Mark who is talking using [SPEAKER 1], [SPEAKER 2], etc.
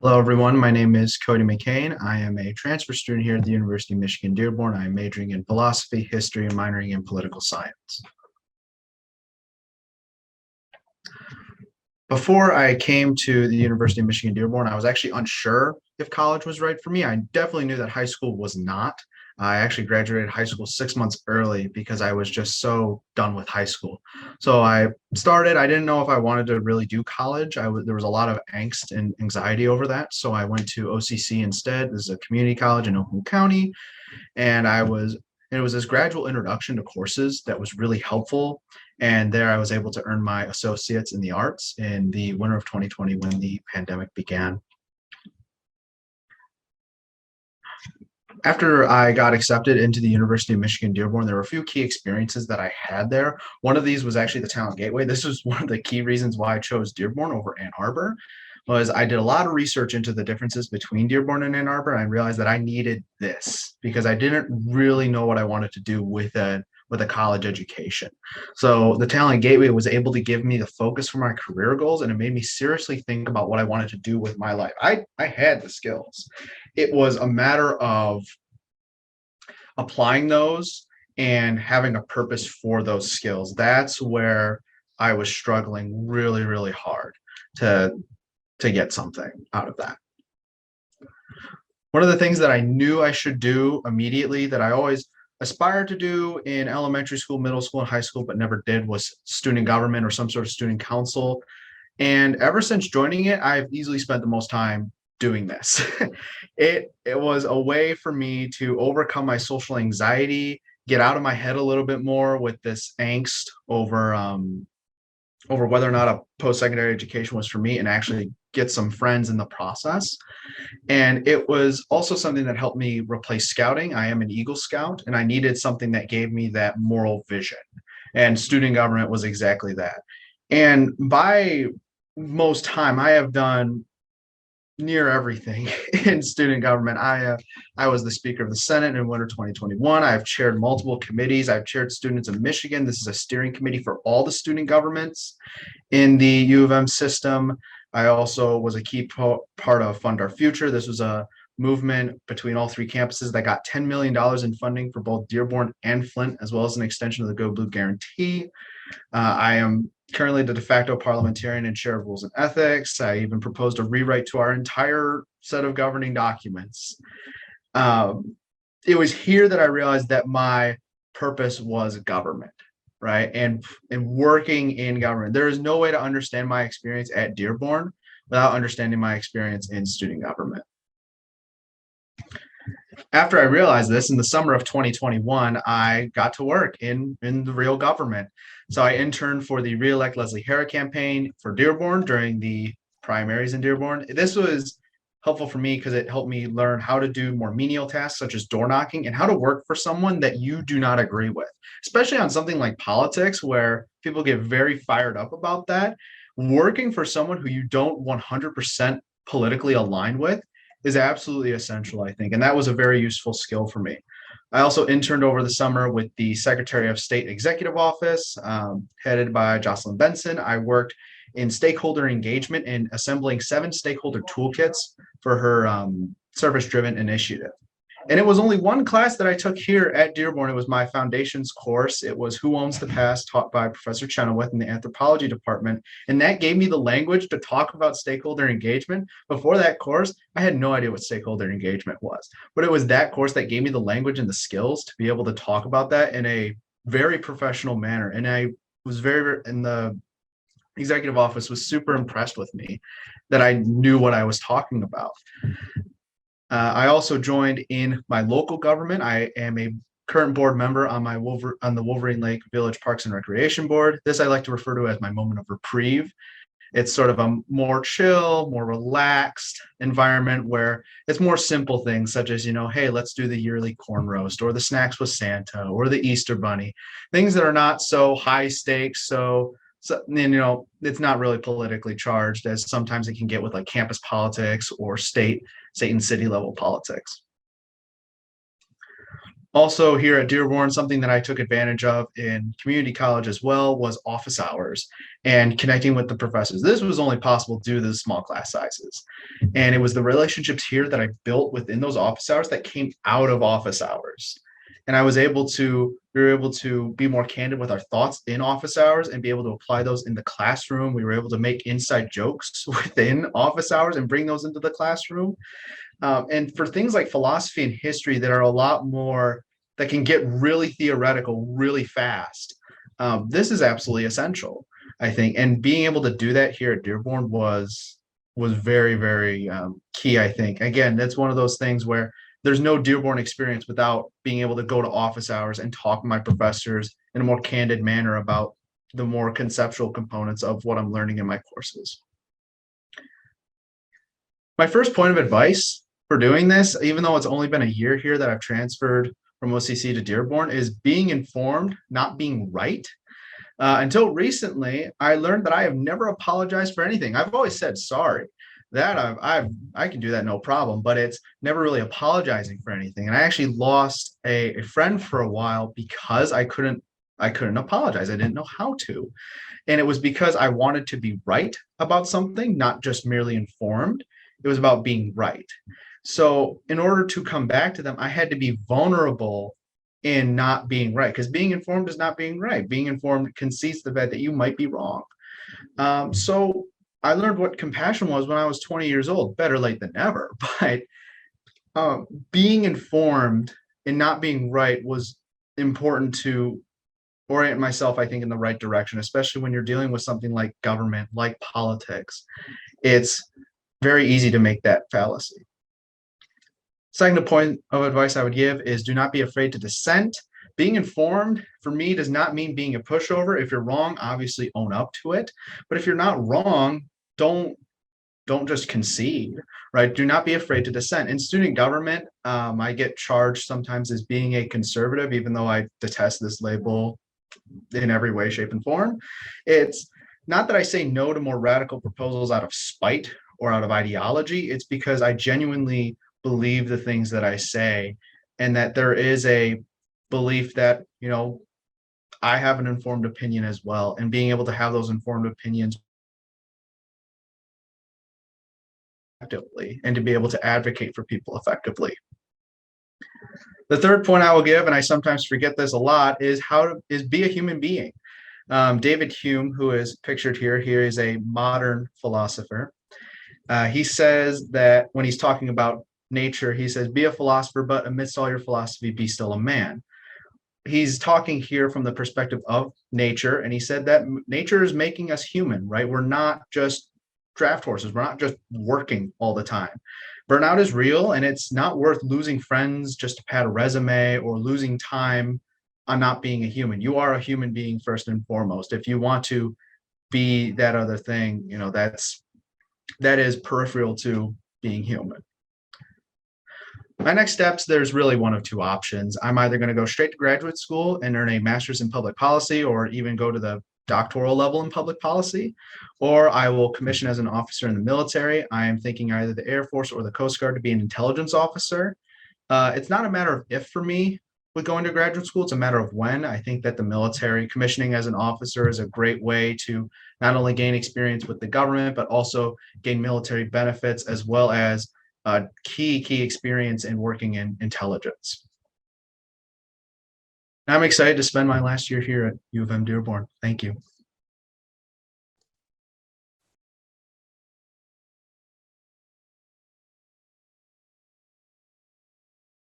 [SPEAKER 1] Hello, everyone. My name is Cody McCain. I am a transfer student here at the University of Michigan Dearborn. I'm majoring in philosophy, history, and minoring in political science. Before I came to the University of Michigan Dearborn, I was actually unsure if college was right for me. I definitely knew that high school was not. I actually graduated high school 6 months early because I was just so done with high school. So I didn't know if I wanted to really do college. There was a lot of angst and anxiety over that. So I went to OCC instead. This is a community college in Oakland County. It was this gradual introduction to courses that was really helpful. And there I was able to earn my associates in the arts in the winter of 2020 when the pandemic began. After I got accepted into the University of Michigan Dearborn, there were a few key experiences that I had there. One of these was actually the Talent Gateway. This was one of the key reasons why I chose Dearborn over Ann Arbor, was I did a lot of research into the differences between Dearborn and Ann Arbor, and I realized that I needed this because I didn't really know what I wanted to do with a college education. So the Talent Gateway was able to give me the focus for my career goals, and it made me seriously think about what I wanted to do with my life. I had the skills. It was a matter of applying those and having a purpose for those skills. That's where I was struggling really, really hard to get something out of that. One of the things that I knew I should do immediately that I always aspired to do in elementary school, middle school, and high school, but never did was student government or some sort of student council. And ever since joining it, I've easily spent the most time doing this. It was a way for me to overcome my social anxiety, get out of my head a little bit more with this angst over whether or not a post-secondary education was for me, and actually get some friends in the process. And it was also something that helped me replace scouting. I am an Eagle Scout, and I needed something that gave me that moral vision. And student government was exactly that. And by most time, I have done near everything in student government. I was the Speaker of the Senate in winter 2021. I've chaired multiple committees. I've chaired Students of Michigan. This is a steering committee for all the student governments in the U of M system. I also was a key part of Fund Our Future. This was a movement between all three campuses that got $10 million in funding for both Dearborn and Flint, as well as an extension of the Go Blue Guarantee. I am currently the de facto parliamentarian and chair of rules and ethics. I even proposed a rewrite to our entire set of governing documents. It was here that I realized that my purpose was government, right? And working in government. There is no way to understand my experience at Dearborn without understanding my experience in student government. After I realized this in the summer of 2021, I got to work in the real government. So I interned for the Re-elect Leslie Hara campaign for Dearborn during the primaries in Dearborn. This was helpful for me because it helped me learn how to do more menial tasks such as door knocking and how to work for someone that you do not agree with, especially on something like politics where people get very fired up about that. Working for someone who you don't 100% politically align with is absolutely essential, I think. And that was a very useful skill for me. I also interned over the summer with the Secretary of State Executive Office, headed by Jocelyn Benson. I worked in stakeholder engagement and assembling 7 stakeholder toolkits for her service-driven initiative. And it was only one class that I took here at Dearborn. It was my foundations course. It was Who Owns the Past, taught by Professor Chenoweth in the anthropology department. And that gave me the language to talk about stakeholder engagement. Before that course, I had no idea what stakeholder engagement was. But it was that course that gave me the language and the skills to be able to talk about that in a very professional manner. And I was in the executive office was super impressed with me that I knew what I was talking about. I also joined in my local government. I am a current board member on the Wolverine Lake Village Parks and Recreation Board. This I like to refer to as my moment of reprieve. It's sort of a more chill, more relaxed environment where it's more simple things such as, hey, let's do the yearly corn roast or the snacks with Santa or the Easter bunny, things that are not so high stakes. So it's not really politically charged as sometimes it can get with like campus politics or state and city level politics. Also here at Dearborn, something that I took advantage of in community college as well was office hours and connecting with the professors. This was only possible due to the small class sizes. And it was the relationships here that I built within those office hours that came out of office hours. And we were able to be more candid with our thoughts in office hours and be able to apply those in the classroom. We were able to make inside jokes within office hours and bring those into the classroom. And for things like philosophy and history that are a lot more, that can get really theoretical really fast, this is absolutely essential, I think. And being able to do that here at Dearborn was very, very key, I think. Again, that's one of those things where there's no Dearborn experience without being able to go to office hours and talk to my professors in a more candid manner about the more conceptual components of what I'm learning in my courses. My first point of advice for doing this, even though it's only been a year here that I've transferred from OCC to Dearborn, is being informed, not being right. Until recently, I learned that I have never apologized for anything. I've always said sorry. That I can do that no problem, but it's never really apologizing for anything. And I actually lost a friend for a while because I couldn't apologize. I didn't know how to. And it was because I wanted to be right about something, not just merely informed. It was about being right. So in order to come back to them, I had to be vulnerable in not being right, because being informed is not being right. Being informed concedes the fact that you might be wrong. So I learned what compassion was when I was 20 years old. Better late than never. But being informed and not being right was important to orient myself, I think, in the right direction, especially when you're dealing with something like government, like politics. It's very easy to make that fallacy. Second point of advice I would give is do not be afraid to dissent. Being informed for me does not mean being a pushover. If you're wrong, obviously own up to it. But if you're not wrong, don't just concede, right? Do not be afraid to dissent. In student government, I get charged sometimes as being a conservative, even though I detest this label in every way, shape, and form. It's not that I say no to more radical proposals out of spite or out of ideology. It's because I genuinely believe the things that I say, and that there is a belief that, I have an informed opinion as well, and being able to have those informed opinions effectively and to be able to advocate for people effectively. The third point I will give, and I sometimes forget this a lot, is be a human being. David Hume, who is pictured here is a modern philosopher. He says that when he's talking about nature, he says, be a philosopher, but amidst all your philosophy, be still a man. He's talking here from the perspective of nature, and he said that nature is making us human, right? We're not just draft horses. We're not just working all the time. Burnout is real, and it's not worth losing friends just to pad a resume or losing time on not being a human. You are a human being first and foremost. If you want to be that other thing, that is peripheral to being human. My next steps, there's really one of two options. I'm either going to go straight to graduate school and earn a master's in public policy, or even go to the doctoral level in public policy, or I will commission as an officer in the military. I am thinking either the Air Force or the Coast Guard to be an intelligence officer. It's not a matter of if for me with going to graduate school, it's a matter of when. I think that the military commissioning as an officer is a great way to not only gain experience with the government, but also gain military benefits, as well as key experience in working in intelligence. I'm excited to spend my last year here at U of M Dearborn. Thank you.